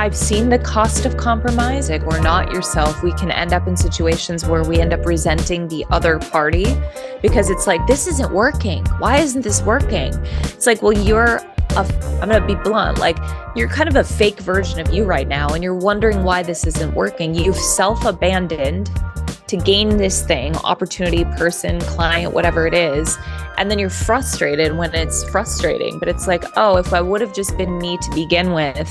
I've seen the cost of compromise. Like, we're not yourself. We can end up in situations where we end up resenting the other party because it's like, this isn't working. Why isn't this working? It's like, well, I'm going to be blunt, like, you're kind of a fake version of you right now, and you're wondering why this isn't working. You've self-abandoned to gain this thing, opportunity, person, client, whatever it is. And then you're frustrated when it's frustrating. But it's like, oh, if I would have just been me to begin with,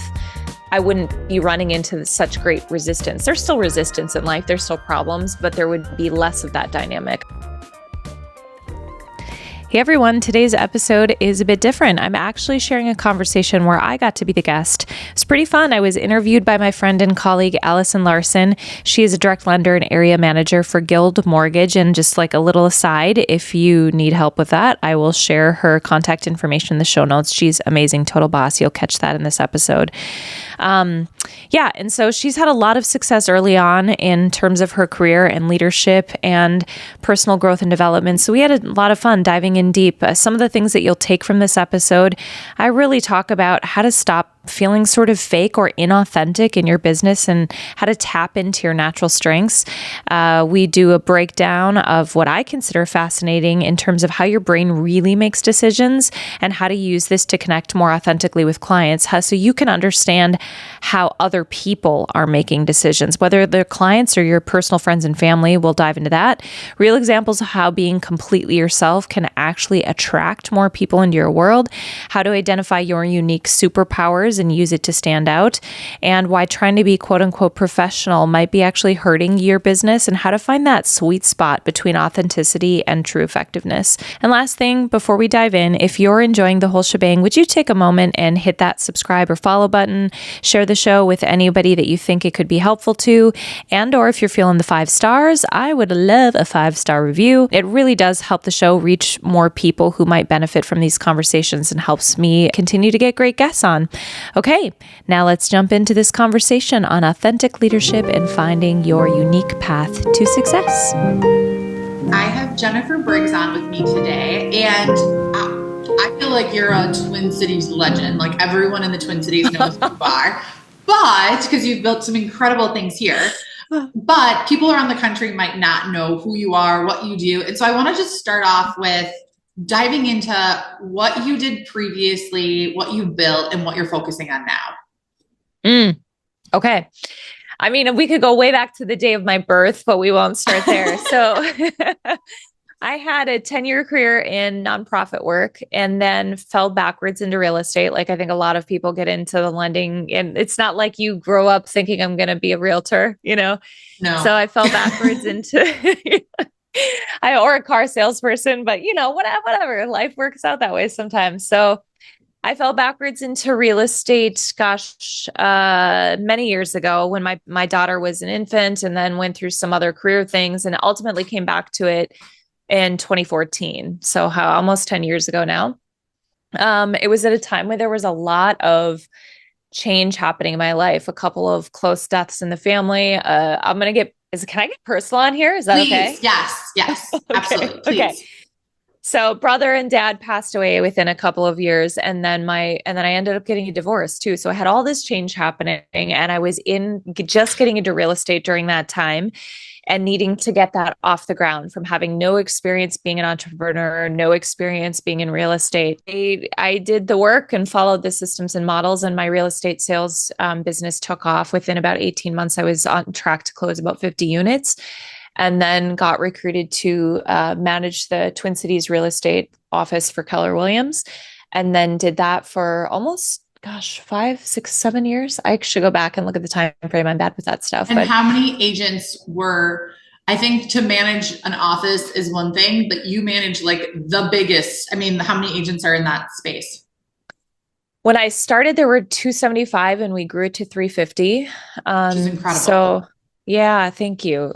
I wouldn't be running into such great resistance. There's still resistance in life. There's still problems, but there would be less of that dynamic. Hey everyone, today's episode is a bit different. I'm actually sharing a conversation where I got to be the guest. It's pretty fun. I was interviewed by my friend and colleague, Allison Larson. She is a direct lender and area manager for Guild Mortgage. And just like a little aside, if you need help with that, I will share her contact information in the show notes. She's amazing, total boss. You'll catch that in this episode. And so she's had a lot of success early on in terms of her career and leadership and personal growth and development. So we had a lot of fun diving in deep. Some of the things that you'll take from this episode, I really talk about how to stop feeling sort of fake or inauthentic in your business and how to tap into your natural strengths. We do a breakdown of what I consider fascinating in terms of how your brain really makes decisions and how to use this to connect more authentically with clients, so you can understand how other people are making decisions, whether they're clients or your personal friends and family. We'll dive into that. Real examples of how being completely yourself can actually attract more people into your world, how to identify your unique superpowers and use it to stand out, and why trying to be quote unquote professional might be actually hurting your business, and how to find that sweet spot between authenticity and true effectiveness. And last thing, before we dive in, if you're enjoying the whole shebang, would you take a moment and hit that subscribe or follow button, share the show with anybody that you think it could be helpful to, and or if you're feeling the 5 stars, I would love a 5-star review. It really does help the show reach more people who might benefit from these conversations and helps me continue to get great guests on. Okay, now let's jump into this conversation on authentic leadership and finding your unique path to success. I have Jennifer Briggs on with me today, and I feel like you're a Twin Cities legend. Like, everyone in the Twin Cities knows who you are, but because you've built some incredible things here. But people around the country might not know who you are, what you do. And so I want to just start off with diving into what you did previously, what you built, and what you're focusing on now. Okay. I mean, we could go way back to the day of my birth, but we won't start there. So I had a 10-year career in nonprofit work and then fell backwards into real estate. Like, I think a lot of people get into the lending, and it's not like you grow up thinking I'm going to be a realtor, No. So I fell backwards into or a car salesperson, but whatever, life works out that way sometimes. So I fell backwards into real estate, many years ago when my daughter was an infant, and then went through some other career things and ultimately came back to it in 2014. So almost 10 years ago now. It was at a time where there was a lot of change happening in my life, a couple of close deaths in the family. Can I get personal on here? Is that Please. Okay? Yes, absolutely. Please. Okay. So brother and dad passed away within a couple of years. And then I ended up getting a divorce too. So I had all this change happening, and I was just getting into real estate during that time and needing to get that off the ground from having no experience being an entrepreneur, no experience being in real estate. I did the work and followed the systems and models, and my real estate sales business took off. Within about 18 months, I was on track to close about 50 units. And then got recruited to manage the Twin Cities real estate office for Keller Williams. And then did that for almost, 5, 6, 7 years. I should go back and look at the time frame. I'm bad with that stuff. And how many agents I think to manage an office is one thing, but you manage like the biggest. I mean, how many agents are in that space? When I started, there were 275 and we grew it to 350. Which is incredible. So yeah, thank you.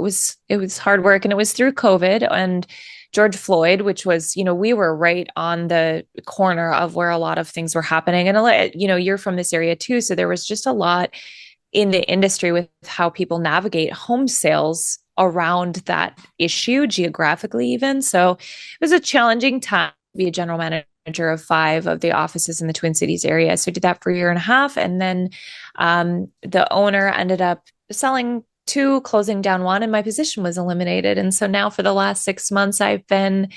It was hard work, and it was through COVID and George Floyd, which was, we were right on the corner of where a lot of things were happening. And, you're from this area too. So there was just a lot in the industry with how people navigate home sales around that issue geographically even. So it was a challenging time to be a general manager manager of 5 of the offices in the Twin Cities area. So I did that for a year and a half. And then the owner ended up selling 2, closing down 1, and my position was eliminated. And so now for the last 6 months, I've been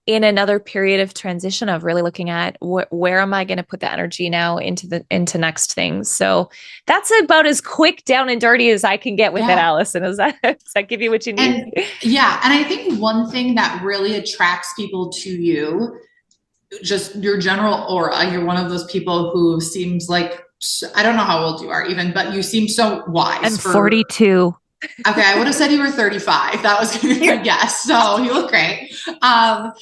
in another period of transition of really looking at where am I going to put the energy now into next things. So that's about as quick down and dirty as I can get with it, Allison. Does that give you what you need? And yeah. And I think one thing that really attracts people to you, just your general aura, you're one of those people who seems like, I don't know how old you are even, but you seem so wise. I'm 42. Okay, I would have said you were 35. That was going to be a guess. So you look great. But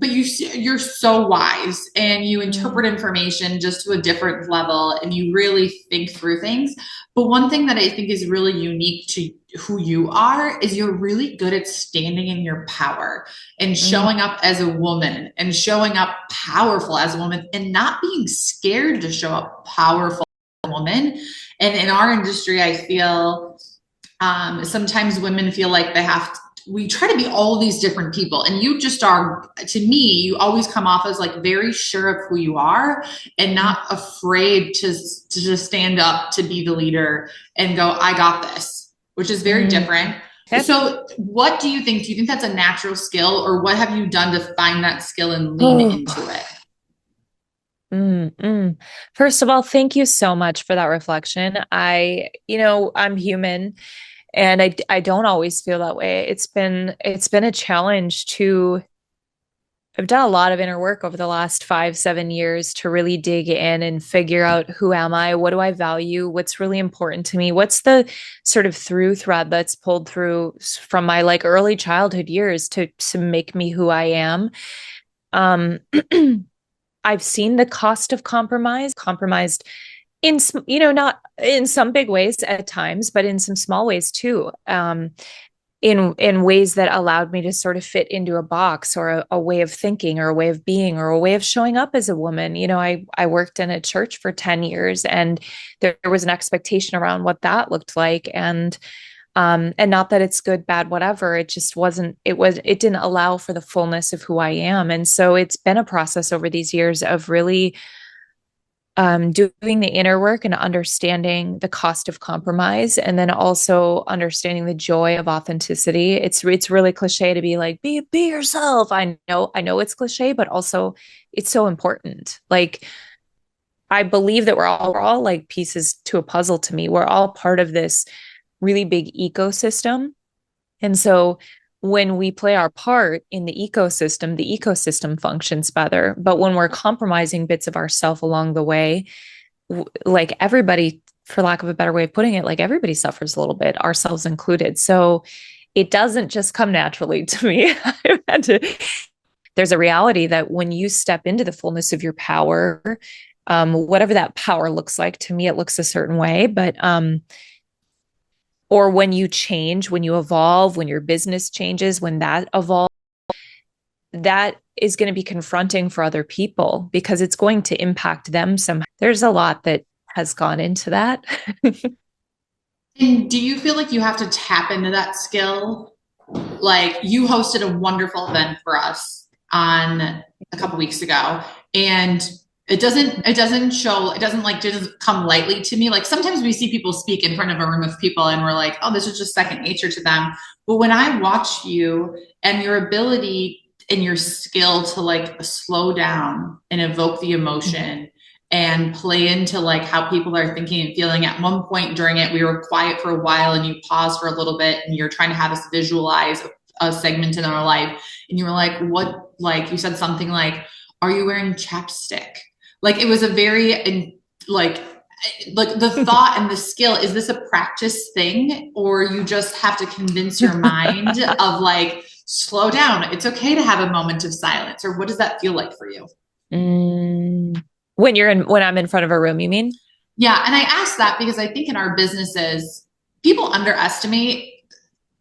you're so wise, and you interpret information just to a different level, and you really think through things. But one thing that I think is really unique to who you are is you're really good at standing in your power and showing up as a woman and showing up powerful as a woman and not being scared to show up powerful as a woman. And in our industry, I feel sometimes women feel like we try to be all these different people, and you just are, to me, you always come off as like very sure of who you are and not afraid to just stand up to be the leader and go, I got this, which is very different. Okay. So what do you think? Do you think that's a natural skill, or what have you done to find that skill and lean into it? First of all, thank you so much for that reflection. I'm human, and I don't always feel that way. It's been a challenge I've done a lot of inner work over the last 5-7 years to really dig in and figure out, who am I? What do I value? What's really important to me? What's the sort of through thread that's pulled through from my like early childhood years to make me who I am? I've seen the cost of compromised in, not in some big ways at times, but in some small ways too. In ways that allowed me to sort of fit into a box, or a way of thinking, or a way of being, or a way of showing up as a woman. I worked in a church for 10 years, and there was an expectation around what that looked like. And not that it's good, bad, whatever. It just wasn't, it didn't allow for the fullness of who I am. And so it's been a process over these years of really doing the inner work and understanding the cost of compromise, and then also understanding the joy of authenticity. It's really cliche to be like, be yourself. I know it's cliche, but also it's so important. Like, I believe that we're all like pieces to a puzzle. To me, we're all part of this really big ecosystem. And so when we play our part in the ecosystem functions better. But when we're compromising bits of ourself along the way, like everybody, for lack of a better way of putting it, like everybody suffers a little bit, ourselves included. So it doesn't just come naturally to me. There's a reality that when you step into the fullness of your power, whatever that power looks like, to me, it looks a certain way, but or when you change, when you evolve, when your business changes, when that evolves, that is going to be confronting for other people because it's going to impact them somehow. There's a lot that has gone into that. And do you feel like you have to tap into that skill? Like, you hosted a wonderful event for us on a couple weeks ago, and it doesn't come lightly to me. Like, sometimes we see people speak in front of a room of people and we're like, oh, this is just second nature to them. But when I watch you and your ability and your skill to like slow down and evoke the emotion and play into like how people are thinking and feeling, at one point during it, we were quiet for a while and you paused for a little bit and you're trying to have us visualize a segment in our life. And you were like, what, like you said something like, are you wearing chapstick? Like, it was a very, like the thought and the skill, is this a practice thing, or you just have to convince your mind of like, slow down. It's okay to have a moment of silence. Or what does that feel like for you? When I'm in front of a room, you mean? Yeah. And I ask that because I think in our businesses, people underestimate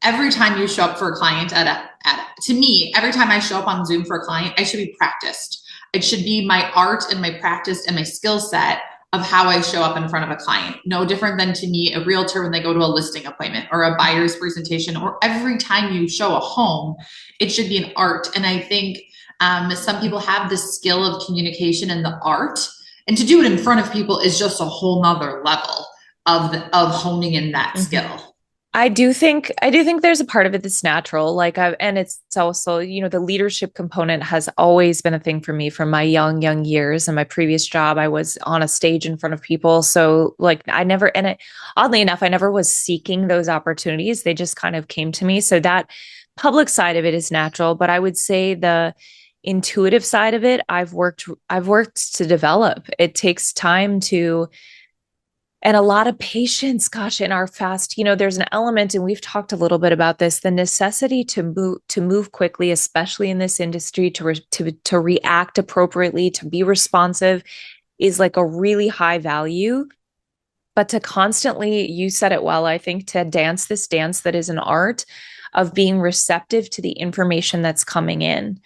every time you show up for a client to me, every time I show up on Zoom for a client, I should be practiced. It should be my art and my practice and my skill set of how I show up in front of a client. No different than, to me, a realtor when they go to a listing appointment or a buyer's presentation, or every time you show a home, it should be an art. And I think Some people have the skill of communication and the art, and to do it in front of people is just a whole nother level of honing in that skill. I do think there's a part of it that's natural. And it's also, the leadership component has always been a thing for me from my young years. And my previous job, I was on a stage in front of people. So like oddly enough, I never was seeking those opportunities. They just kind of came to me. So that public side of it is natural, but I would say the intuitive side of it, I've worked to develop. It takes time to and a lot of patience. Gosh, in our fast, there's an element, and we've talked a little bit about this, the necessity to move quickly, especially in this industry, to react appropriately, to be responsive, is like a really high value. But to constantly, you said it well, I think, to dance this dance that is an art of being receptive to the information that's coming in.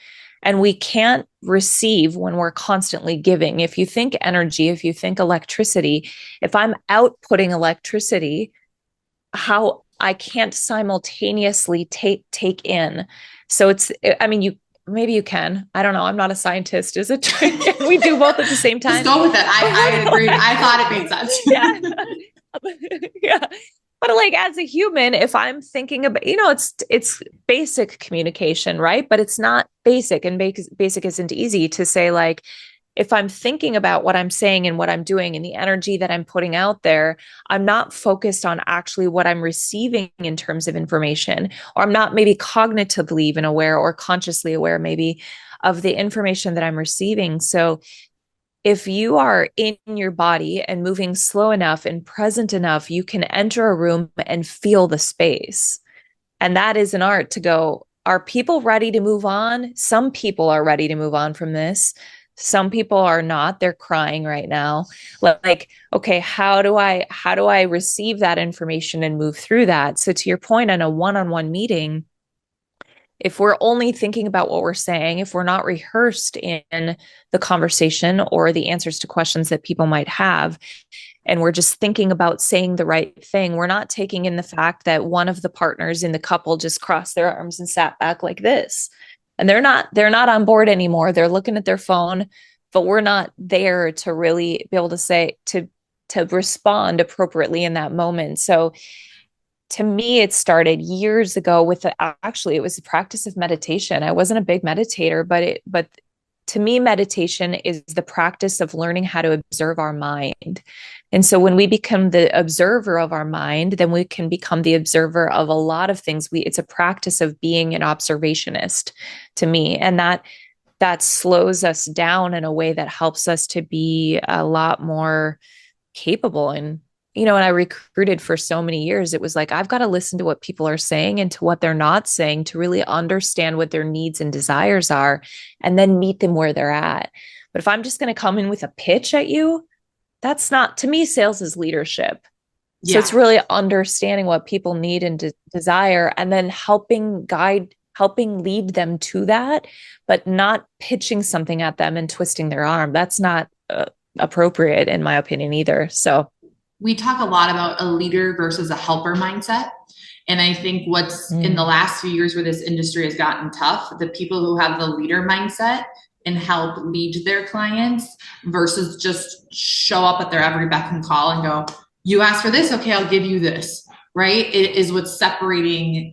And we can't receive when we're constantly giving. If you think energy, if you think electricity, if I'm outputting electricity, how I can't simultaneously take in. So I mean, maybe you can. I don't know. I'm not a scientist. Is it? We do both at the same time. Just go with it. I agree. I thought it made sense. Yeah. Yeah. But like as a human, if I'm thinking about, it's basic communication, right? But it's not basic, and basic isn't easy to say. Like, if I'm thinking about what I'm saying and what I'm doing and the energy that I'm putting out there, I'm not focused on actually what I'm receiving in terms of information, or I'm not maybe cognitively even aware or consciously aware maybe of the information that I'm receiving. So if you are in your body and moving slow enough and present enough, you can enter a room and feel the space. And that is an art to go, are people ready to move on? Some people are ready to move on from this. Some people are not. They're crying right now. Like, okay, how do I receive that information and move through that? So to your point, on a one-on-one meeting, if we're only thinking about what we're saying, if we're not rehearsed in the conversation or the answers to questions that people might have, and we're just thinking about saying the right thing, we're not taking in the fact that one of the partners in the couple just crossed their arms and sat back like this. And they're not on board anymore. They're looking at their phone, but we're not there to really be able to say to respond appropriately in that moment. So to me, it started years ago actually, it was the practice of meditation. I wasn't a big meditator, but to me, meditation is the practice of learning how to observe our mind. And so when we become the observer of our mind, then we can become the observer of a lot of things. It's a practice of being an observationist to me. And that slows us down in a way that helps us to be a lot more capable. And and I recruited for so many years, it was like, I've got to listen to what people are saying and to what they're not saying to really understand what their needs and desires are, and then meet them where they're at. But if I'm just going to come in with a pitch at you, that's not, to me, sales is leadership. Yeah. So it's really understanding what people need and desire, and then helping lead them to that, but not pitching something at them and twisting their arm. That's not appropriate in my opinion either. So we talk a lot about a leader versus a helper mindset. And I think what's in the last few years where this industry has gotten tough, the people who have the leader mindset and help lead their clients versus just show up at their every beck and call and go, you asked for this, okay, I'll give you this, right? It is what's separating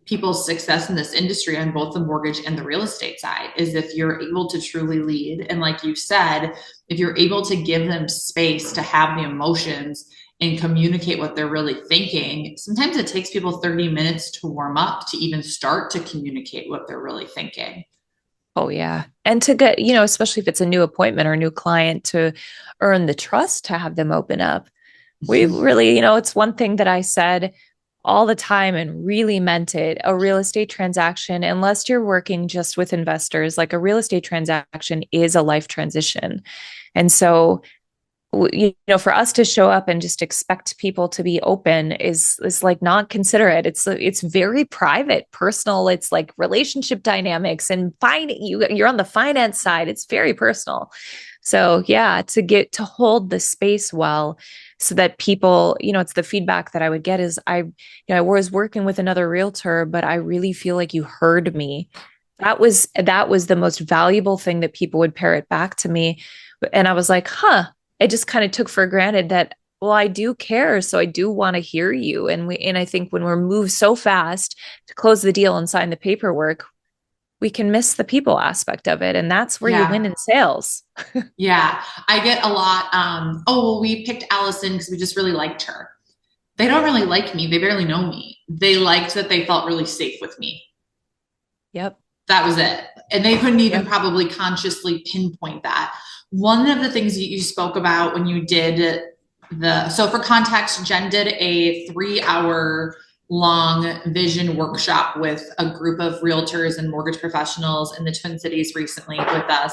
people's success in this industry on both the mortgage and the real estate side, is if you're able to truly lead. And like you said, if you're able to give them space to have the emotions and communicate what they're really thinking. Sometimes it takes people 30 minutes to warm up to even start to communicate what they're really thinking. Oh, yeah. And to get, especially if it's a new appointment or a new client, to earn the trust to have them open up. We really, it's one thing that I said all the time and really meant it. A real estate transaction, unless you're working just with investors, like a real estate transaction is a life transition. And so, for us to show up and just expect people to be open is like not considerate. It's very private, personal. It's like relationship dynamics and you're on the finance side. It's very personal. So yeah, to hold the space well, so that people, it's the feedback that I would get is I was working with another realtor, but I really feel like you heard me. That was the most valuable thing that people would parrot back to me. And I was like, huh. I just kind of took for granted that, well, I do care, so I do want to hear you. And I think when we're moved so fast to close the deal and sign the paperwork, we can miss the people aspect of it. And that's where you win Yeah. in sales. Yeah. I get a lot. Oh, well, we picked Allison because we just really liked her. They don't really like me. They barely know me. They liked that they felt really safe with me. Yep. That was it. And they couldn't even Yep. probably consciously pinpoint that. One of the things that you spoke about when you did so for context, Jen did a 3 hour long vision workshop with a group of realtors and mortgage professionals in the Twin Cities recently with us.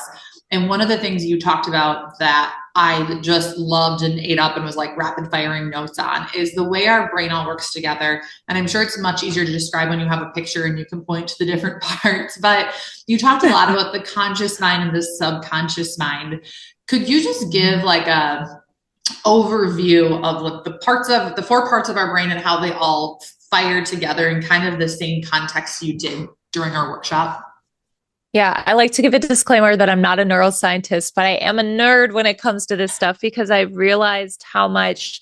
And one of the things you talked about that I just loved and ate up and was like rapid firing notes on is the way our brain all works together. And I'm sure it's much easier to describe when you have a picture and you can point to the different parts, but you talked a lot about the conscious mind and the subconscious mind. Could you just give like a overview of like the 4 parts of our brain and how they all fire together in kind of the same context you did during our workshop? Yeah, I like to give a disclaimer that I'm not a neuroscientist, but I am a nerd when it comes to this stuff because I realized how much,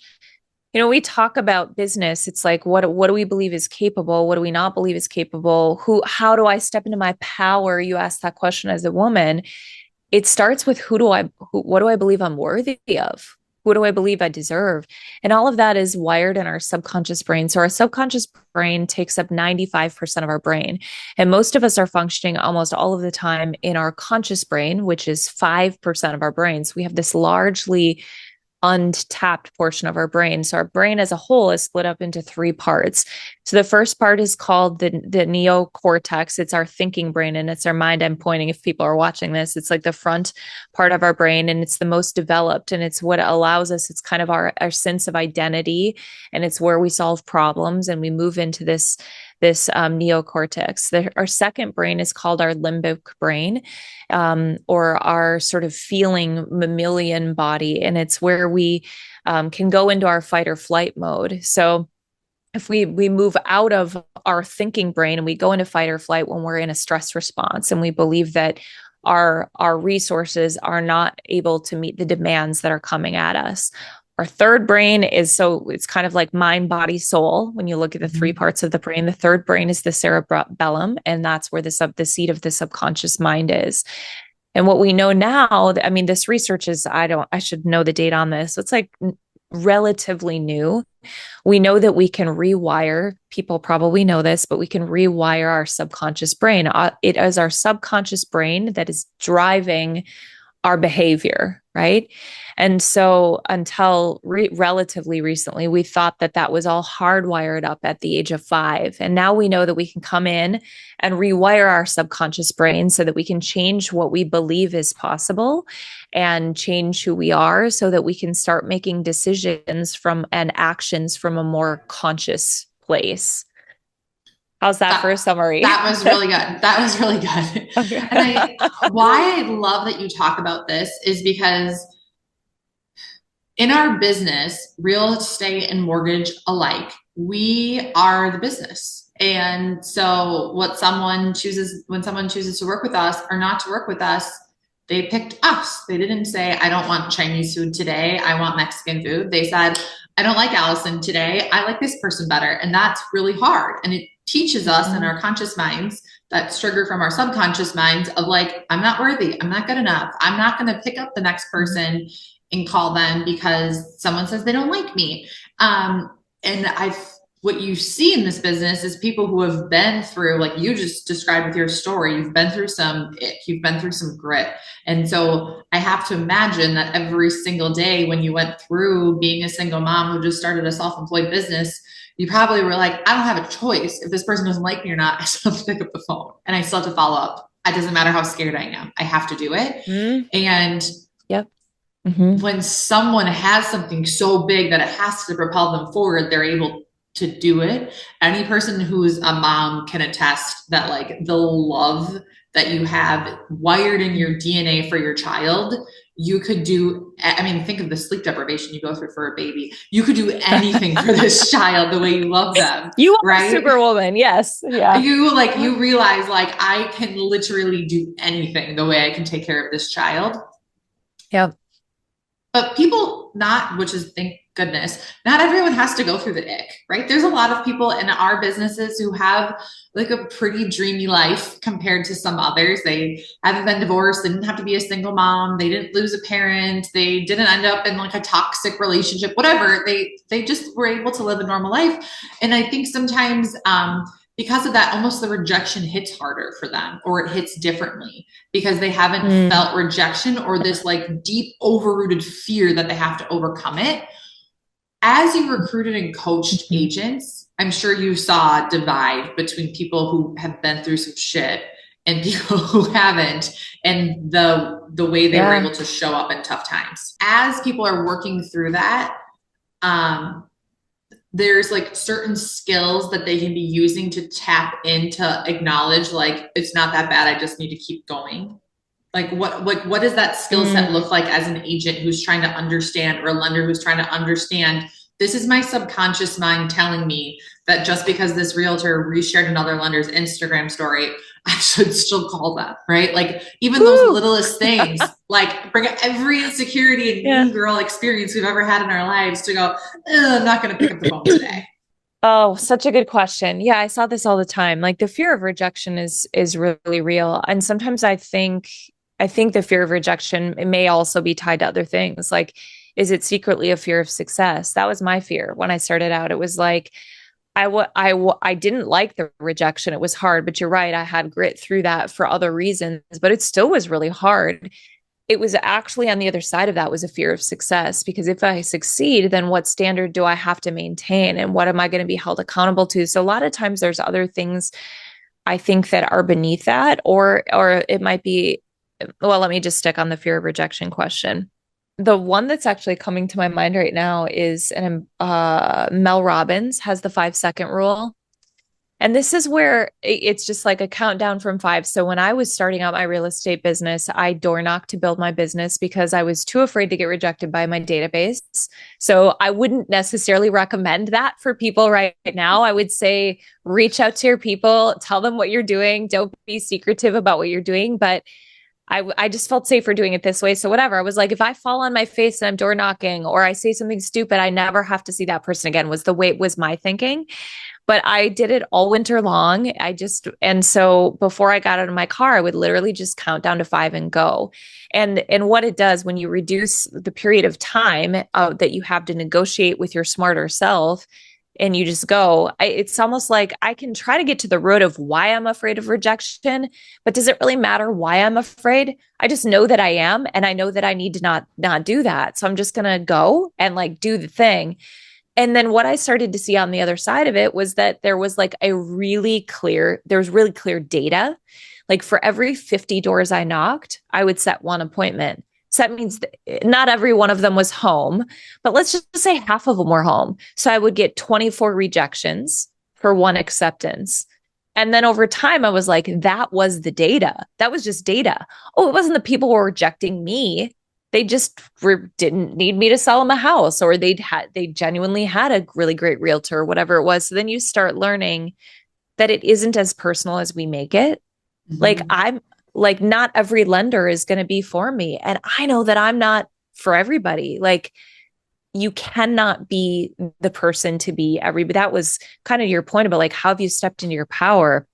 we talk about business. It's like, what do we believe is capable? What do we not believe is capable? How do I step into my power? You asked that question as a woman. It starts with what do I believe I'm worthy of? Who do I believe I deserve? And all of that is wired in our subconscious brain. So our subconscious brain takes up 95% of our brain. And most of us are functioning almost all of the time in our conscious brain, which is 5% of our brains. We have this largely untapped portion of our brain. So our brain as a whole is split up into 3 parts. So the first part is called the neocortex. It's our thinking brain and it's our mind. I'm pointing if people are watching this. It's like the front part of our brain and it's the most developed and it's what allows us. It's kind of our sense of identity and it's where we solve problems and we move into this neocortex. Our second brain is called our limbic brain, or our sort of feeling mammalian body, and it's where we can go into our fight or flight mode. So if we move out of our thinking brain and we go into fight or flight when we're in a stress response and we believe that our resources are not able to meet the demands that are coming at us. Our third brain it's kind of like mind, body, soul. When you look at the 3 parts of the brain, the third brain is the cerebellum, and that's where the seat of the subconscious mind is. And what we know now, I mean, this research is, I should know the date on this. It's like relatively new. We know that we can rewire, people probably know this, but we can rewire our subconscious brain. It is our subconscious brain that is driving our behavior, right? And so until relatively recently, we thought that was all hardwired up at the age of 5. And now we know that we can come in and rewire our subconscious brain so that we can change what we believe is possible and change who we are so that we can start making decisions and actions from a more conscious place. How's that for a summary? That was really good. That was really good. Okay. And why I love that you talk about this is because in our business, real estate and mortgage alike, we are the business. And so when someone chooses to work with us or not to work with us, they picked us. They didn't say, I don't want Chinese food today. I want Mexican food. They said, I don't like Allison today. I like this person better. And that's really hard. And it teaches us in our conscious minds that trigger from our subconscious minds of like, I'm not worthy. I'm not good enough. I'm not going to pick up the next person and call them because someone says they don't like me. What you see in this business is people who have been through, like you just described with your story, you've been through some grit. And so I have to imagine that every single day when you went through being a single mom who just started a self-employed business, you probably were like, I don't have a choice. If this person doesn't like me or not, I still have to pick up the phone and I still have to follow up. It doesn't matter how scared I am. I have to do it. Mm-hmm. And yep. Mm-hmm. When someone has something so big that it has to propel them forward, they're able to do it. Any person who's a mom can attest that like the love that you have wired in your DNA for your child you could do, I mean, think of the sleep deprivation you go through for a baby. You could do anything for this child the way you love them, You are a right? superwoman. Yes. Yeah. You realize like I can literally do anything the way I can take care of this child. Yeah. But people not, which is thank goodness, not everyone has to go through the ick, right? There's a lot of people in our businesses who have like a pretty dreamy life compared to some others. They haven't been divorced, they didn't have to be a single mom, they didn't lose a parent, they didn't end up in like a toxic relationship, whatever. They just were able to live a normal life. And I think sometimes because of that, almost the rejection hits harder for them, or it hits differently because they haven't felt rejection or this like deep overrooted fear that they have to overcome it. As you recruited and coached agents, I'm sure you saw a divide between people who have been through some shit and people who haven't, and the way they were able to show up in tough times. As people are working through that, there's like certain skills that they can be using to tap into acknowledge like it's not that bad, I just need to keep going. Like what does that skill set look like as an agent who's trying to understand, or a lender who's trying to understand, this is my subconscious mind telling me that just because this realtor reshared another lender's Instagram story, I should still call them, right? Like even those littlest things, like bring every insecurity and mean girl experience we've ever had in our lives to go, I'm not going to pick up the phone today. Oh, such a good question. Yeah, I saw this all the time. Like the fear of rejection is really real. And sometimes I think the fear of rejection, it may also be tied to other things. Like, is it secretly a fear of success? That was my fear when I started out. It was like I didn't like the rejection. It was hard, but you're right. I had grit through that for other reasons, but it still was really hard. It was actually on the other side of that was a fear of success, because if I succeed, then what standard do I have to maintain and what am I going to be held accountable to? So a lot of times there's other things I think that are beneath that, or it might be, well, let me just stick on the fear of rejection question. The one that's actually coming to my mind right now is Mel Robbins has the 5 second rule. And this is where it's just like a countdown from five. So when I was starting out my real estate business, I door knocked to build my business because I was too afraid to get rejected by my database. So I wouldn't necessarily recommend that for people right now. I would say reach out to your people, tell them what you're doing. Don't be secretive about what you're doing. But I just felt safer doing it this way. So whatever. I was like, if I fall on my face and I'm door knocking or I say something stupid, I never have to see that person again, was the way it was my thinking. But I did it all winter long. And so before I got out of my car, I would literally just count down to five and go. And what it does when you reduce the period of time that you have to negotiate with your smarter self, and you just go, it's almost like I can try to get to the root of why I'm afraid of rejection, but does it really matter why I'm afraid? I just know that I am, and I know that I need to not do that. So I'm just going to go and like do the thing. And then what I started to see on the other side of it was that there was really clear data. Like for every 50 doors I knocked, I would set one appointment. So that means that not every one of them was home, but let's just say half of them were home. So I would get 24 rejections for one acceptance. And then over time, I was like, that was the data. That was just data. Oh, it wasn't the people who were rejecting me. They just didn't need me to sell them a house, or they genuinely had a really great realtor or whatever it was. So then you start learning that it isn't as personal as we make it. Like not every lender is going to be for me. And I know that I'm not for everybody. Like you cannot be the person to be everybody. That was kind of your point about like, how have you stepped into your power?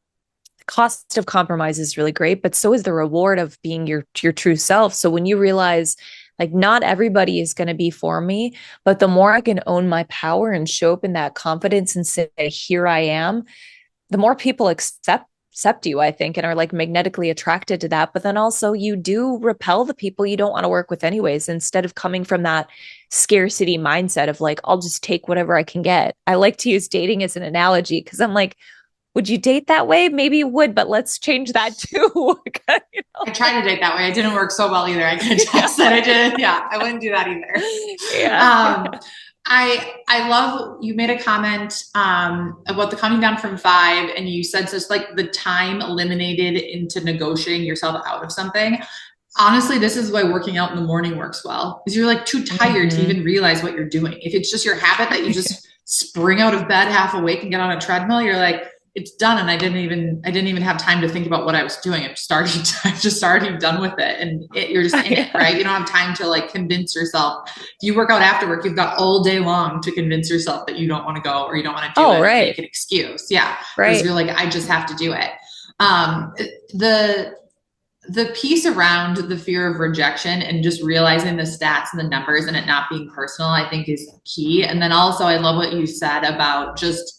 The cost of compromise is really great, but so is the reward of being your true self. So when you realize like not everybody is going to be for me, but the more I can own my power and show up in that confidence and say, here I am, the more people accept you, I think, and are like magnetically attracted to that. But then also you do repel the people you don't want to work with anyways, instead of coming from that scarcity mindset of like, I'll just take whatever I can get. I like to use dating as an analogy because I'm like, would you date that way? Maybe you would, but let's change that too. You know? I tried to date that way. It didn't work so well either. I could attest that I did. Yeah, I wouldn't do that either. Yeah. I love you made a comment about the coming down from five, and you said just like the time eliminated into negotiating yourself out of something. Honestly, this is why working out in the morning works well, because you're like too tired to Hmm. even realize what you're doing. If it's just your habit that you just spring out of bed half awake and get on a treadmill, you're like, it's done. And I didn't even have time to think about what I was doing. I'm just already done with it. And you're just in it, Yeah. right? You don't have time to like convince yourself. If you work out after work, you've got all day long to convince yourself that you don't want to go or you don't want to do Oh, it or right. make an excuse. Yeah. Whereas Right. you're like, I just have to do it. Um, the, the piece around the fear of rejection and just realizing the stats and the numbers and it not being personal, I think is key. And then also, I love what you said about just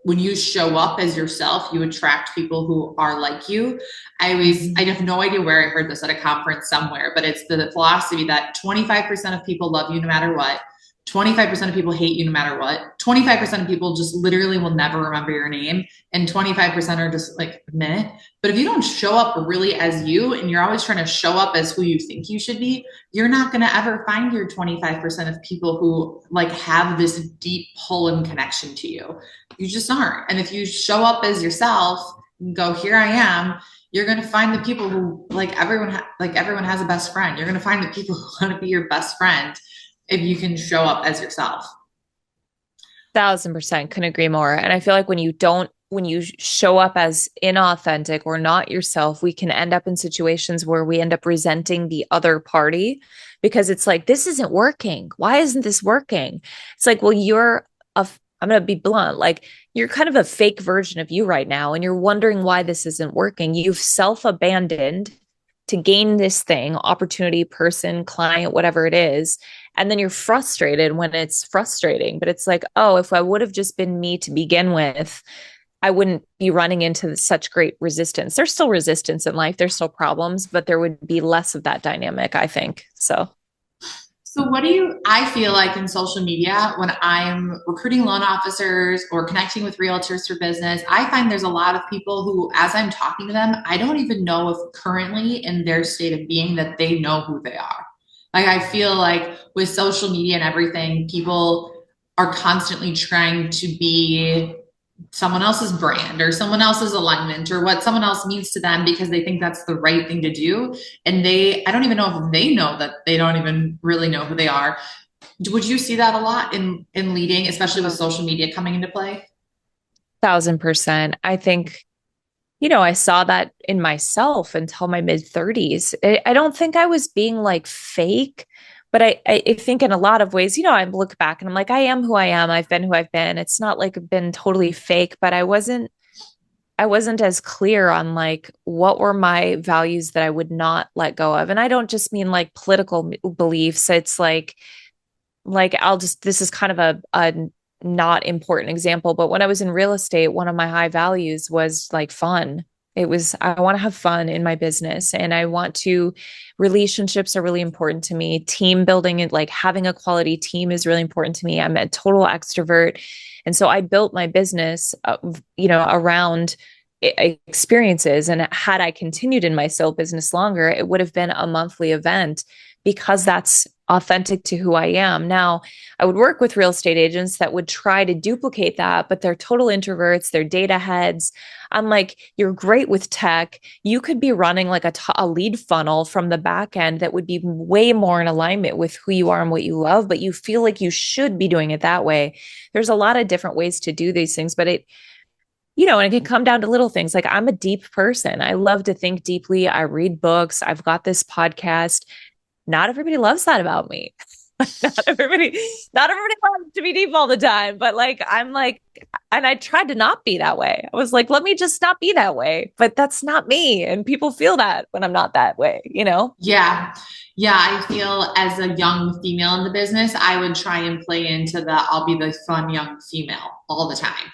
when you show up as yourself, you attract people who are like you. I Hmm. have no idea where I heard this at a conference somewhere, but it's the philosophy that 25% of people love you no matter what. 25% of people hate you no matter what. 25% of people just literally will never remember your name. And 25% are just like, meh. But if you don't show up really as you and you're always trying to show up as who you think you should be, you're not going to ever find your 25% of people who like have this deep pull and connection to you. You just aren't. And if you show up as yourself and go, here I am, you're going to find the people who like everyone has a best friend. You're going to find the people who want to be your best friend if you can show up as yourself. 1,000% couldn't agree more. And I feel like when you show up as inauthentic or not yourself, we can end up in situations where we end up resenting the other party because it's like, this isn't working. Why isn't this working? It's like, well, I'm going to be blunt, like you're kind of a fake version of you right now. And you're wondering why this isn't working. You've self abandoned to gain this thing, opportunity, person, client, whatever it is. And then you're frustrated when it's frustrating. But it's like, oh, if I would have just been me to begin with, I wouldn't be running into such great resistance. There's still resistance in life, there's still problems, but there would be less of that dynamic, I think. So, So, what do I feel like in social media when I'm recruiting loan officers or connecting with realtors for business? I find there's a lot of people who, as I'm talking to them, I don't even know if currently in their state of being that they know who they are. Like, I feel like with social media and everything, people are constantly trying to be someone else's brand or someone else's alignment or what someone else means to them because they think that's the right thing to do. And I don't even know if they know that they don't even really know who they are. Would you see that a lot in leading, especially with social media coming into play? 1,000%. I think, I saw that in myself until my mid 30s. I don't think I was being like fake, but I think in a lot of ways, I look back and I'm like, I am who I am. I've been who I've been. It's not like I've been totally fake, but I wasn't as clear on like what were my values that I would not let go of. And I don't just mean like political beliefs. It's like this is kind of a not important example, but when I was in real estate, one of my high values was like fun. It was, I want to have fun in my business and relationships are really important to me. Team building and like having a quality team is really important to me. I'm a total extrovert. And so I built my business, around experiences. And had I continued in my sole business longer, it would have been a monthly event because that's authentic to who I am. Now, I would work with real estate agents that would try to duplicate that, but they're total introverts, they're data heads. I'm like, you're great with tech. You could be running like a lead funnel from the back end that would be way more in alignment with who you are and what you love, but you feel like you should be doing it that way. There's a lot of different ways to do these things, but and it can come down to little things. Like I'm a deep person. I love to think deeply. I read books. I've got this podcast. Not everybody loves that about me. not everybody, not everybody wants to be deep all the time, but like I'm like, and I tried to not be that way. I was like, let me just not be that way. But that's not me. And people feel that when I'm not that way. Yeah. Yeah, I feel as a young female in the business, I would try and play into the I'll be the fun young female all the time.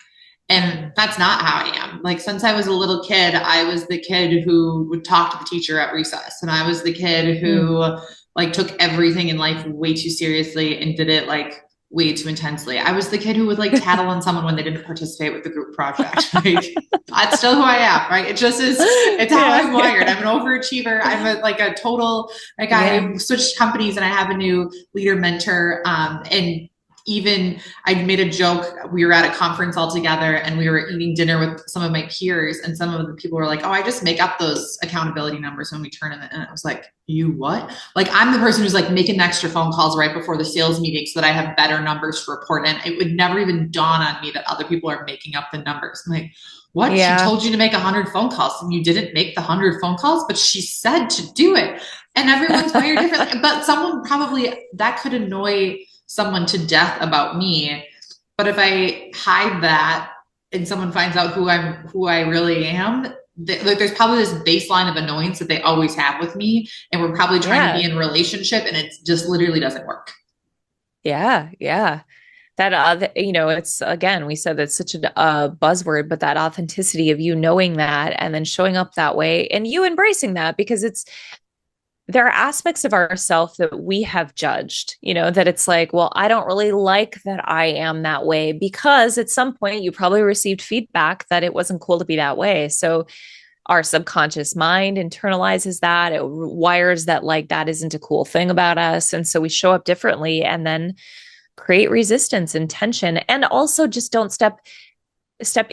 And Mm. that's not how I am. Like since I was a little kid, I was the kid who would talk to the teacher at recess. And I was the kid Mm. who like took everything in life way too seriously and did it like way too intensely. I was the kid who would like tattle on someone when they didn't participate with the group project. Like that's still who I am, right? It just is, it's how Yeah. I'm wired. I'm an overachiever. I'm like a total, like Yeah. I switched companies and I have a new leader mentor. And even I made a joke. We were at a conference all together and we were eating dinner with some of my peers, and some of the people were like, "Oh, I just make up those accountability numbers when we turn them in." And I was like, "You what?" Like, I'm the person who's like making extra phone calls right before the sales meeting so that I have better numbers to report. And it would never even dawn on me that other people are making up the numbers. I'm like, what? She Yeah. told you to make 100 phone calls and you didn't make the 100 phone calls, but she said to do it. And everyone's wired differently. But someone probably, that could annoy someone to death about me. But if I hide that and someone finds out who I really am, like, there's probably this baseline of annoyance that they always have with me, and we're probably trying to be in a relationship, and it just literally doesn't work. Yeah. Yeah. That, it's, again, we said that's such a buzzword, but that authenticity of you knowing that and then showing up that way and you embracing that, because there are aspects of ourselves that we have judged, that it's like, well, I don't really like that I am that way, because at some point you probably received feedback that it wasn't cool to be that way. So our subconscious mind internalizes that. It wires that like that isn't a cool thing about us. And so we show up differently and then create resistance and tension, and also just don't step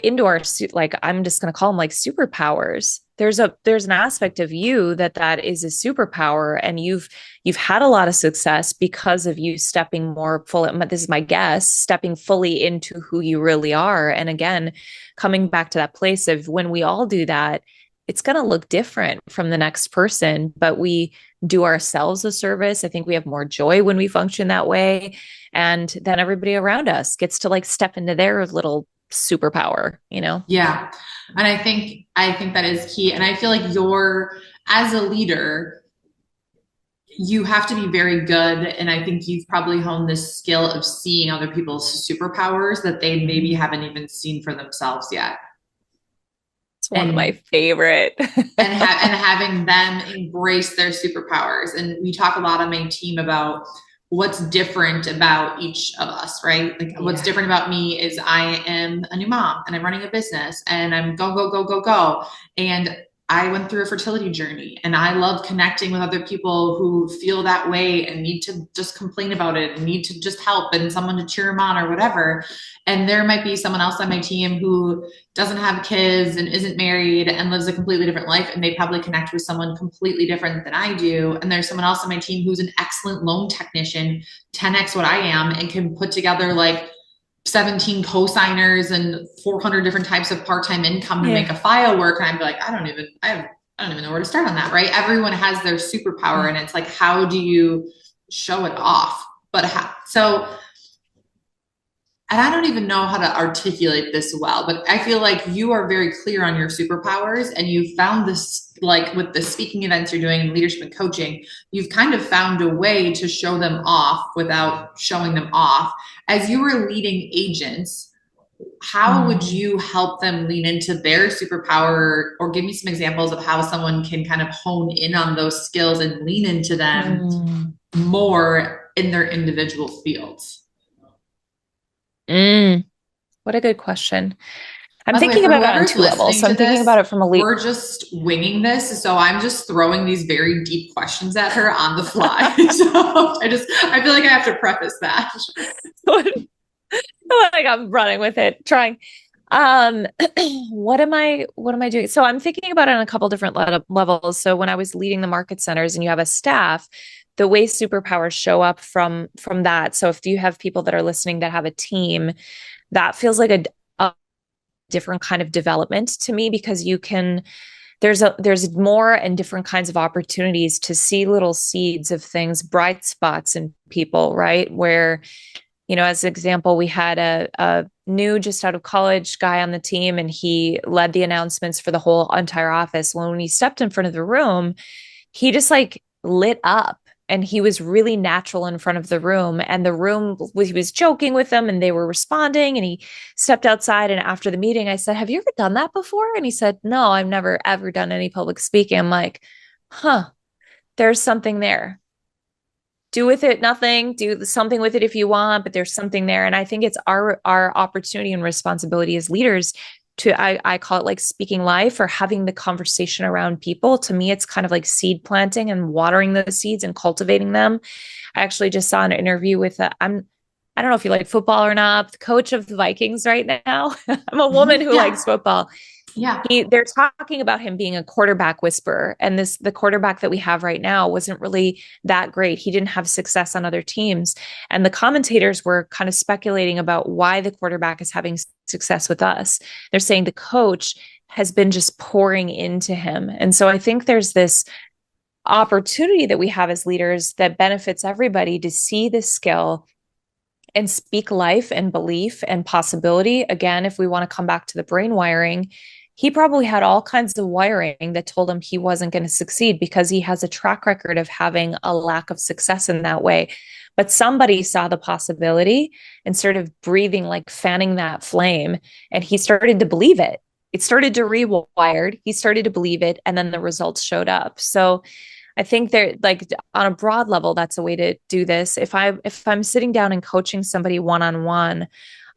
into our, like, I'm just going to call them like superpowers. There's an aspect of you that is a superpower, and you've had a lot of success because of you stepping more fully, this is my guess, stepping fully into who you really are. And again, coming back to that place of when we all do that, it's going to look different from the next person, but we do ourselves a service. I think we have more joy when we function that way. And then everybody around us gets to like step into their little superpower. Yeah. And I think that is key. And I feel like as a leader, you have to be very good. And I think you've probably honed this skill of seeing other people's superpowers that they maybe haven't even seen for themselves yet. It's one of my favorite. and having them embrace their superpowers. And we talk a lot on my team about what's different about each of us, right? Like, what's different about me is I am a new mom and I'm running a business and I'm go, go, go, go, go. And I went through a fertility journey, and I love connecting with other people who feel that way and need to just complain about it and need to just help and someone to cheer them on or whatever. And there might be someone else on my team who doesn't have kids and isn't married and lives a completely different life, and they probably connect with someone completely different than I do. And there's someone else on my team who's an excellent loan technician, 10x what I am, and can put together like 17 co-signers and 400 different types of part-time income to make a file work. And I'd be like, I don't even know where to start on that. Right. Everyone has their superpower, and it's like, how do you show it off? And I don't even know how to articulate this well, but I feel like you are very clear on your superpowers, and you found this, like with the speaking events you're doing and leadership and coaching, you've kind of found a way to show them off without showing them off. As you were leading agents, how would you help them lean into their superpower, or give me some examples of how someone can kind of hone in on those skills and lean into them more in their individual fields? What a good question. I'm thinking about it on two levels. So I'm thinking about it from a lead. We're just winging this, so I'm just throwing these very deep questions at her on the fly. So I feel like I have to preface that. Like I'm running with it, trying. What am I doing? So I'm thinking about it on a couple different levels. So when I was leading the market centers and you have a staff, the way superpowers show up from that. So if you have people that are listening that have a team, that feels like a different kind of development to me, because there's more and different kinds of opportunities to see little seeds of things, bright spots in people, right? Where, as an example, we had a new, just out of college guy on the team, and he led the announcements for the whole entire office. When he stepped in front of the room, he just like lit up. And he was really natural in front of the room, and he was joking with them and they were responding, and he stepped outside. And after the meeting, I said, have you ever done that before? And he said, no, I've never ever done any public speaking. I'm like, there's something there. Do with it nothing, do something with it if you want, but there's something there. And I think it's our opportunity and responsibility as leaders I call it like speaking life, or having the conversation around people. To me, it's kind of like seed planting and watering those seeds and cultivating them. I actually just saw an interview with I don't know if you like football or not, the coach of the Vikings right now. I'm a woman Mhm. who Yeah. likes football. Yeah. They're talking about him being a quarterback whisperer, and the quarterback that we have right now wasn't really that great. He didn't have success on other teams, and the commentators were kind of speculating about why the quarterback is having success with us. They're saying the coach has been just pouring into him, and so I think there's this opportunity that we have as leaders that benefits everybody to see this skill and speak life and belief and possibility. Again, if we want to come back to the brain wiring, he probably had all kinds of wiring that told him he wasn't going to succeed because he has a track record of having a lack of success in that way. But somebody saw the possibility and started breathing, like fanning that flame, and he started to believe it. It started to rewire. He started to believe it, and then the results showed up. So I think there, like on a broad level, that's a way to do this. If I'm sitting down and coaching somebody one on one,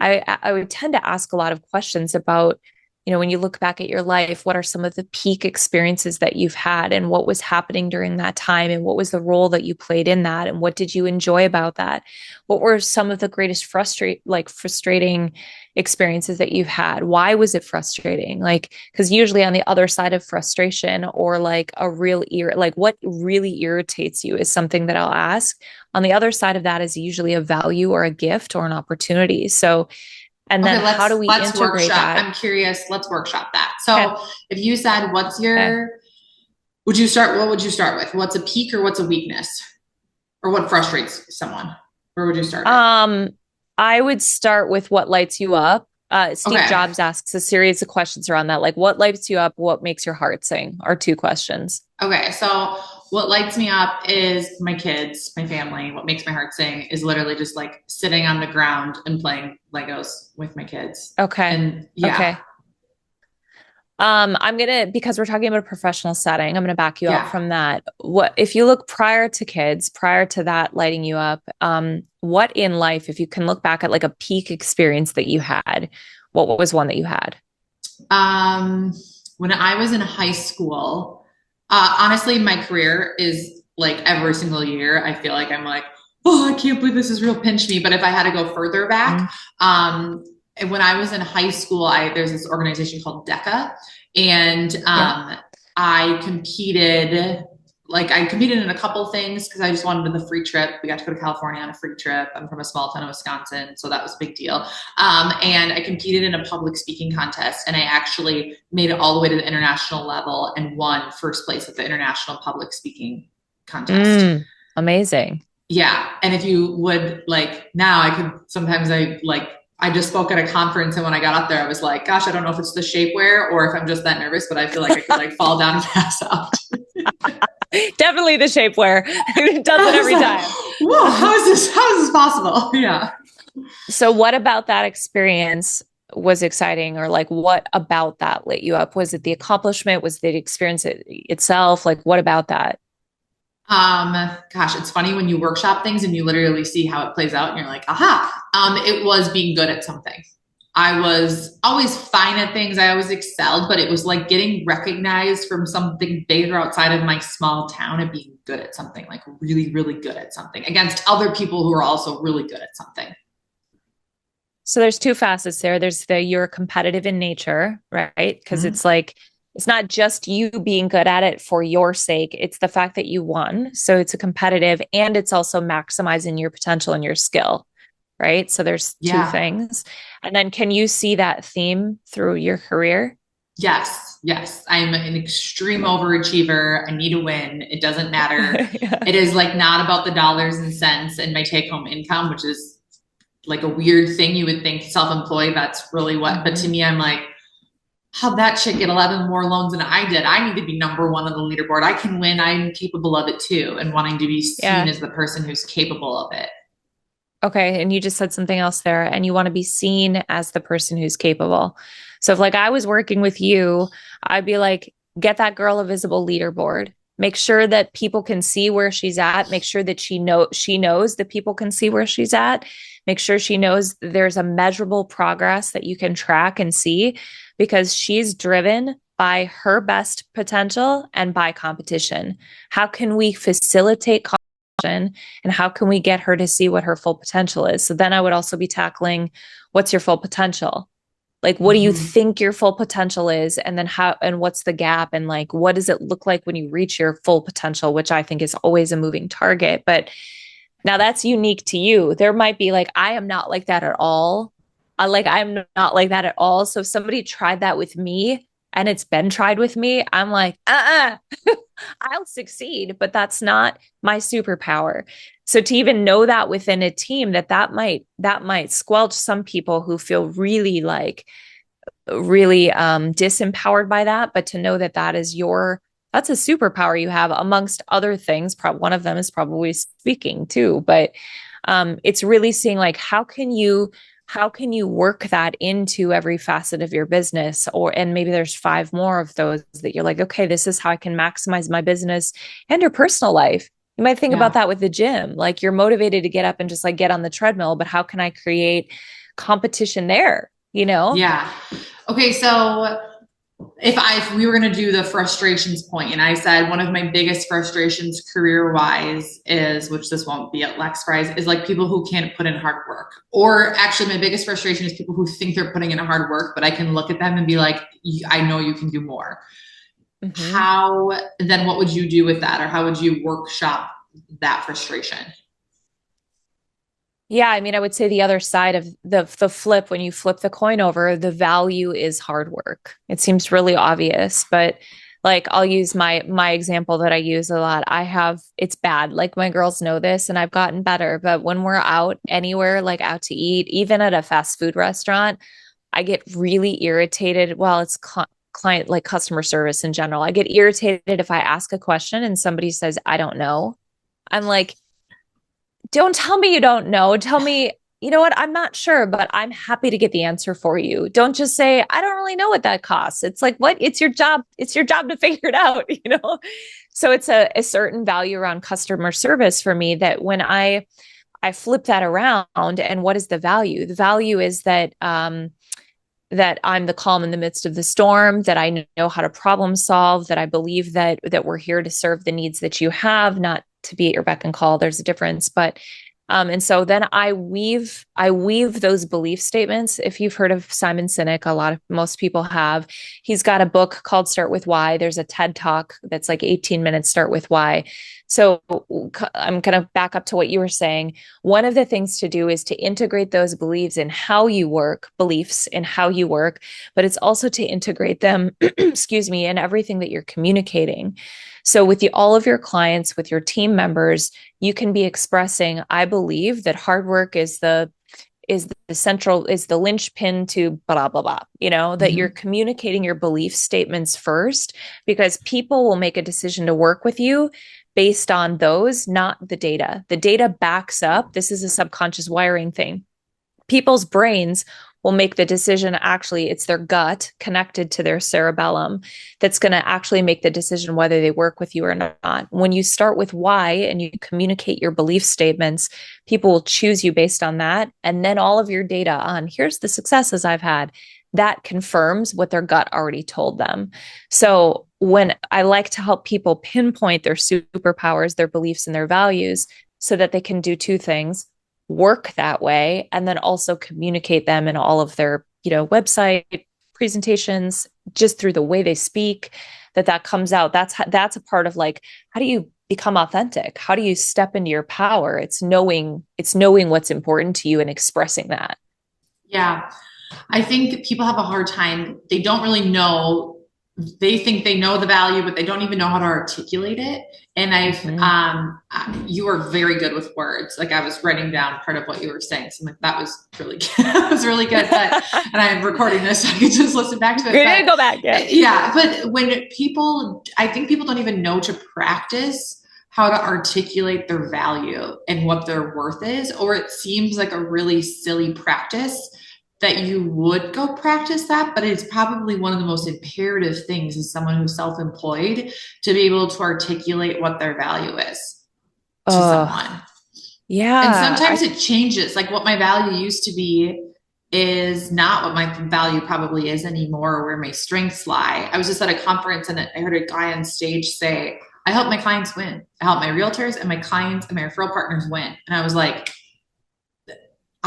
I would tend to ask a lot of questions about, when you look back at your life, what are some of the peak experiences that you've had, and what was happening during that time, and what was the role that you played in that, and what did you enjoy about that? What were some of the greatest frustrating experiences that you've had? Why was it frustrating? Like, because usually on the other side of frustration or like a like what really irritates you is something that I'll ask. On the other side of that is usually a value or a gift or an opportunity. So, and Okay, then how do we let's integrate workshop. that? I'm curious. Let's workshop that. Okay. So, if you said, Okay. would you start? What would you start with? What's a peak or what's a weakness, or what frustrates someone? Where would you start it? Um, I would start with what lights you up. Steve Okay. Jobs asks a series of questions around that, like what lights you up, what makes your heart sing, are two questions. Okay. So, what lights me up is my kids, my family. What makes my heart sing is literally just like sitting on the ground and playing Legos with my kids. Okay. And yeah, Okay. Because we're talking about a professional setting, I'm gonna back you up yeah. from that. What if you look prior to kids, prior to that lighting you up, what in life, if you can look back at like a peak experience that you had, what was one that you had? Um, when I was in high school, honestly, my career is like every single year, I feel like I'm like, oh, I can't believe this is real pinch me. But if I had to go further back, Mm, and when I was in high school, there's this organization called DECA, and yeah. I competed in a couple things because I just wanted the free trip. We got to go to California on a free trip. I'm from a small town of Wisconsin, so that was a big deal. And I competed in a public speaking contest, and I actually made it all the way to the international level and won first place at the international public speaking contest. Amazing. Yeah, and if you would like now, I just spoke at a conference, and when I got up there, I was like, gosh, I don't know if it's the shapewear or if I'm just that nervous, but I feel like I could like fall down and pass out. Definitely the shapewear. It does it every Like, time. whoa, how is this possible? Yeah. So what about that experience was exciting, or like what about that lit you up? Was it the accomplishment? Was the experience itself? Like what about that? Gosh, it's funny when you workshop things and you literally see how it plays out and you're like, aha. It was being good at something. I was always fine at things. I always excelled, but it was like getting recognized from something bigger outside of my small town and being good at something, like really, really good at something against other people who are also really good at something. So there's two facets there. There's the you're competitive in nature, right? Because Mm-hmm. it's like it's not just you being good at it for your sake. It's the fact that you won. So it's a competitive, and it's also maximizing your potential and your skill, right? So there's two Yeah. things. And then can you see that theme through your career? Yes. Yes. I'm an extreme overachiever. I need to win. It doesn't matter. Yeah. It is like not about the dollars and cents and my take home income, which is like a weird thing. You would think self-employed, that's really what, but to me, I'm like, how'd that chick get 11 more loans than I did? I need to be number one on the leaderboard. I can win. I'm capable of it too. And wanting to be seen Yeah. as the person who's capable of it. Okay. And you just said something else there, and you want to be seen as the person who's capable. So if like I was working with you, I'd be like, get that girl a visible leaderboard. Make sure that people can see where she's at. Make sure that she knows that people can see where she's at. Make sure she knows there's a measurable progress that you can track and see, because she's driven by her best potential and by competition. How can we facilitate question, and how can we get her to see what her full potential is? So then I would also be tackling, what's your full potential? Like, what do you Mhm. think your full potential is? And then how, and what's the gap? And like, what does it look like when you reach your full potential, which I think is always a moving target. But now that's unique to you. There might be like, I am not like that at all. I'm not like that at all. So if somebody tried that with me and it's been tried with me, I'm like, I'll succeed, but that's not my superpower. So to even know that within a team, that might squelch some people who feel really disempowered by that, but to know that that's a superpower you have amongst other things. One of them is probably speaking too, but it's really seeing like, how can you work that into every facet of your business? And maybe there's 5 more of those that you're like, okay, this is how I can maximize my business and your personal life. You might think about Yeah. that with the gym. Like, you're motivated to get up and just like get on the treadmill, but how can I create competition there? You know? Yeah. Okay. So if we were going to do the frustrations point, and I said one of my biggest frustrations career wise is, which this won't be at Lex Fries, is like people who can't put in hard work. Or actually, my biggest frustration is people who think they're putting in hard work, but I can look at them and be like, I know you can do more. Mm-hmm. How then? What would you do with that, or how would you workshop that frustration? Yeah, I mean, I would say the other side of the flip, when you flip the coin over, the value is hard work. It seems really obvious, but like, I'll use my example that I use a lot. It's bad. Like, my girls know this and I've gotten better, but when we're out anywhere, like out to eat, even at a fast food restaurant, I get really irritated. Well, it's client, like customer service in general. I get irritated if I ask a question and somebody says, I don't know. I'm like, don't tell me you don't know. Tell me, you know what? I'm not sure, but I'm happy to get the answer for you. Don't just say, I don't really know what that costs. It's like, what? It's your job. It's your job to figure it out, you know? So it's a certain value around customer service for me, that when I flip that around, and what is the value? The value is that I'm the calm in the midst of the storm, that I know how to problem solve, that I believe that we're here to serve the needs that you have, not to be at your beck and call. There's a difference, but and so then I weave those belief statements. If you've heard of Simon Sinek, most people have. He's got a book called Start With Why. There's a TED Talk that's like 18 minutes, Start With Why. So I'm going to back up to what you were saying. One of the things to do is to integrate those beliefs in how you work, but it's also to integrate them, excuse me, in everything that you're communicating. So with all of your clients, with your team members, you can be expressing, I believe that hard work is the linchpin to blah blah blah, that you're Mm-hmm. communicating your belief statements first, because people will make a decision to work with you based on those, not the data. The data backs up. This is a subconscious wiring thing. People's brains will make the decision. Actually, it's their gut connected to their cerebellum that's going to actually make the decision whether they work with you or not. When you start with why and you communicate your belief statements, people will choose you based on that. And then all of your data on, here's the successes I've had, that confirms what their gut already told them. So when I like to help people pinpoint their superpowers, their beliefs, and their values, so that they can do 2 things: work that way, and then also communicate them in all of their, website presentations, just through the way they speak, that comes out. That's a part of, like, how do you become authentic? How do you step into your power? It's knowing what's important to you and expressing that. Yeah. I think people have a hard time. They don't really know. They think they know the value, but they don't even know how to articulate it. And Mm-hmm. you are very good with words. Like, I was writing down part of what you were saying. So I'm like, that was really good. That was really good. And I'm recording this, so I could just listen back to it. You're gonna But go back, yeah. yeah, but I think people don't even know to practice how to articulate their value and what their worth is, or it seems like a really silly practice that you would go practice that, but it's probably one of the most imperative things as someone who's self-employed, to be able to articulate what their value is to Oh, someone. And yeah. sometimes it changes. Like, what my value used to be is not what my value probably is anymore, or where my strengths lie. I was just at a conference and I heard a guy on stage say, I help my clients win. I help my realtors and my clients and my referral partners win. And I was like,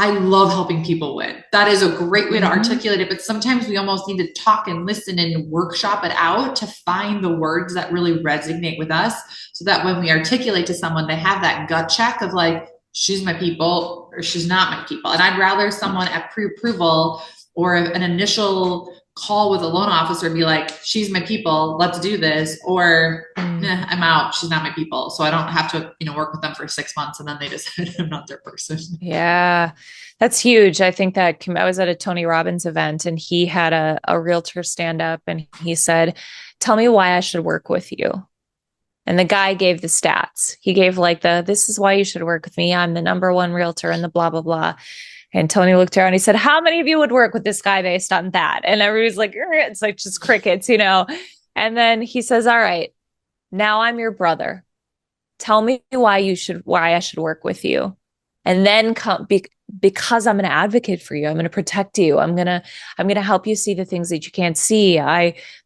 I love helping people win. That is a great way to articulate it, but sometimes we almost need to talk and listen and workshop it out to find the words that really resonate with us so that when we articulate to someone, they have that gut check of like, she's my people or she's not my people. And I'd rather someone at pre-approval or an initial call with a loan officer be like, she's my people, let's do this, or I'm out, she's not my people. So I don't have to, work with them for 6 months and then they decide I'm not their person. Yeah, that's huge. I think that I was at a Tony Robbins event and he had a realtor stand up and he said, tell me why I should work with you. And the guy gave the stats. He gave like this is why you should work with me. I'm the number one realtor and the blah, blah, blah. And Tony looked around and he said, how many of you would work with this guy based on that? And everybody's like, it's like just crickets, And then he says, all right, now I'm your brother. Tell me why I should work with you. And then because I'm an advocate for you, I'm going to protect you. I'm going to help you see the things that you can't see.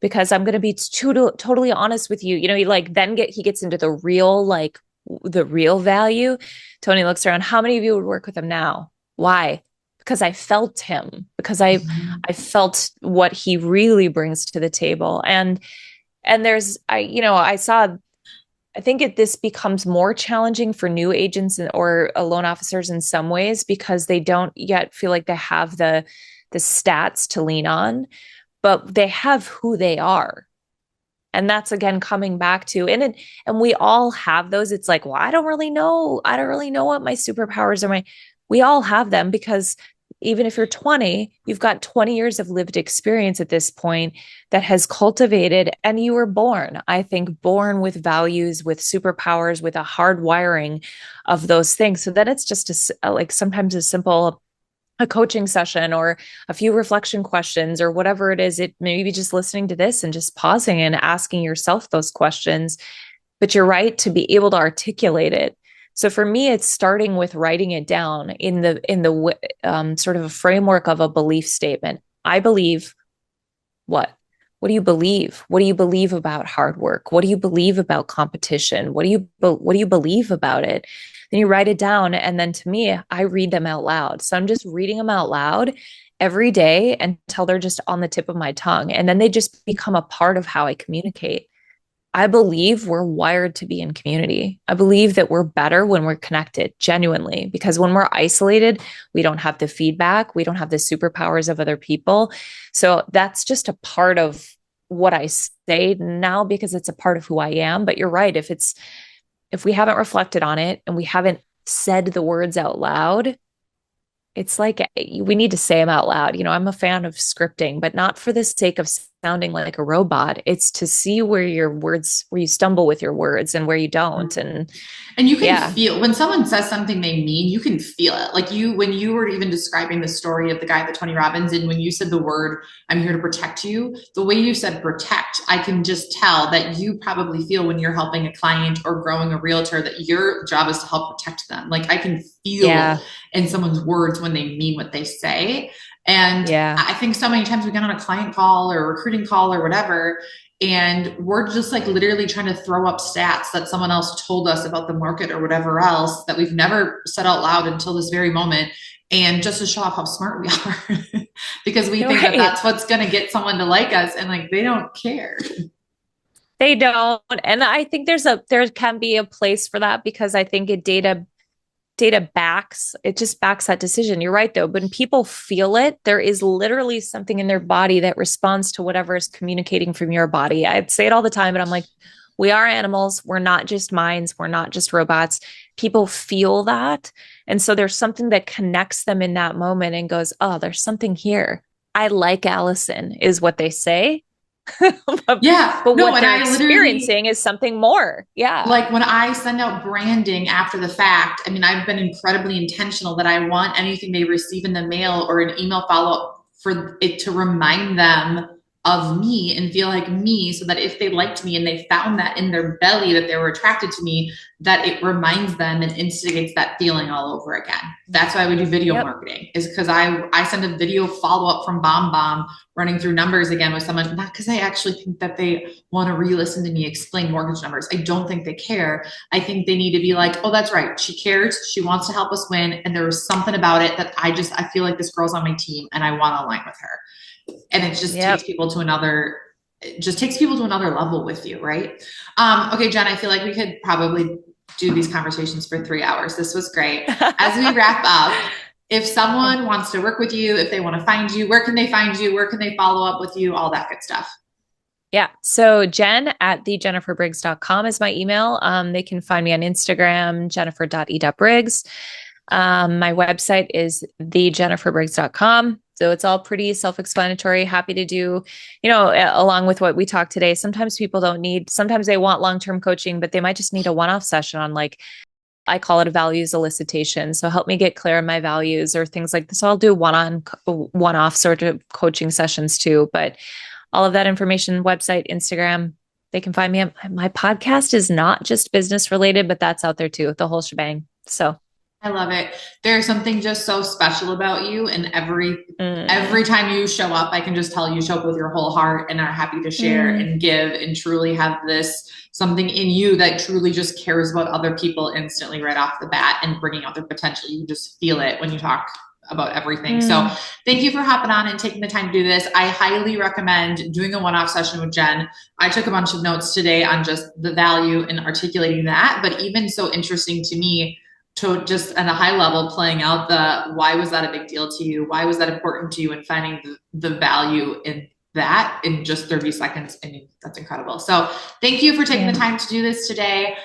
Because I'm going to be totally honest with you. He gets into the real value. Tony looks around. How many of you would work with him now? Why? Because I felt him, because I felt what he really brings to the table. And I think this becomes more challenging for new agents or loan officers in some ways because they don't yet feel like they have the stats to lean on, but they have who they are. And that's again coming back to and we all have those. It's like, well, I don't really know what my superpowers are. We all have them because even if you're 20, you've got 20 years of lived experience at this point that has cultivated, and you were born with values, with superpowers, with a hard wiring of those things. So then it's just sometimes a simple a coaching session or a few reflection questions or whatever it is. It maybe just listening to this and just pausing and asking yourself those questions. But you're right to be able to articulate it. So for me, it's starting with writing it down in the sort of a framework of a belief statement. I believe what? What do you believe? What do you believe about hard work? What do you believe about competition? What do you believe about it? Then you write it down. And then to me, I read them out loud. So I'm just reading them out loud every day until they're just on the tip of my tongue. And then they just become a part of how I communicate. I believe we're wired to be in community. I believe that we're better when we're connected, genuinely, because when we're isolated, we don't have the feedback. We don't have the superpowers of other people. So that's just a part of what I say now because it's a part of who I am. But you're right. If we haven't reflected on it and we haven't said the words out loud, it's like we need to say them out loud. I'm a fan of scripting, but not for the sake of sounding like a robot. It's to see where you stumble with your words and where you don't. And you can feel when someone says something they mean, you can feel it. Like when you were even describing the story of the guy, the Tony Robbins, and when you said the word, I'm here to protect you, the way you said protect, I can just tell that you probably feel when you're helping a client or growing a realtor that your job is to help protect them. Like I can feel in someone's words when they mean what they say. And I think so many times we get on a client call or a recruiting call or whatever, and we're just like literally trying to throw up stats that someone else told us about the market or whatever else that we've never said out loud until this very moment. And just to show off how smart we are because we think that that's what's going to get someone to like us. And like, they don't care. They don't. And I think there can be a place for that because I think data backs that decision. You're right though. When people feel it, there is literally something in their body that responds to whatever is communicating from your body. I'd say it all the time, but I'm like, we are animals. We're not just minds. We're not just robots. People feel that. And so there's something that connects them in that moment and goes, oh, there's something here. I like Allison is what they say. But what they're experiencing is something more. Yeah. Like when I send out branding after the fact, I mean, I've been incredibly intentional that I want anything they receive in the mail or an email follow-up for it to remind them of me and feel like me so that if they liked me and they found that in their belly that they were attracted to me, that it reminds them and instigates that feeling all over again. That's why we do video Yep. marketing, is because I send a video follow-up from Bomb running through numbers again with someone, not because I actually think that they want to re-listen to me explain mortgage numbers. I don't think they care. I think they need to be like, oh, that's right. She cares. She wants to help us win. And there was something about it that I feel like this girl's on my team and I want to align with her. And it just takes people to another level with you, right? Okay, Jen, I feel like we could probably do these conversations for 3 hours. This was great. As we wrap up, if someone wants to work with you, if they want to find you, where can they find you? Where can they follow up with you? All that good stuff. Yeah. So Jen at thejenniferbriggs.com is my email. They can find me on Instagram, jennifer.e.briggs. My website is thejenniferbriggs.com. So it's all pretty self-explanatory. Happy to do, along with what we talked today. Sometimes people sometimes they want long-term coaching, but they might just need a one-off session on, like, I call it a values elicitation. So help me get clear on my values or things like this. I'll do one-off sort of coaching sessions too. But all of that information, website, Instagram, they can find me. My podcast is not just business related, but that's out there too, the whole shebang. So I love it. There's something just so special about you, and every time you show up, I can just tell you show up with your whole heart and are happy to share and give and truly have this something in you that truly just cares about other people instantly right off the bat and bringing out their potential. You just feel it when you talk about everything. So thank you for hopping on and taking the time to do this. I highly recommend doing a one-off session with Jen. I took a bunch of notes today on just the value and articulating that, but even so interesting to me to just at a high level playing out why was that a big deal to you? Why was that important to you? And finding the value in that in just 30 seconds. I mean, that's incredible. So thank you for taking the time to do this today.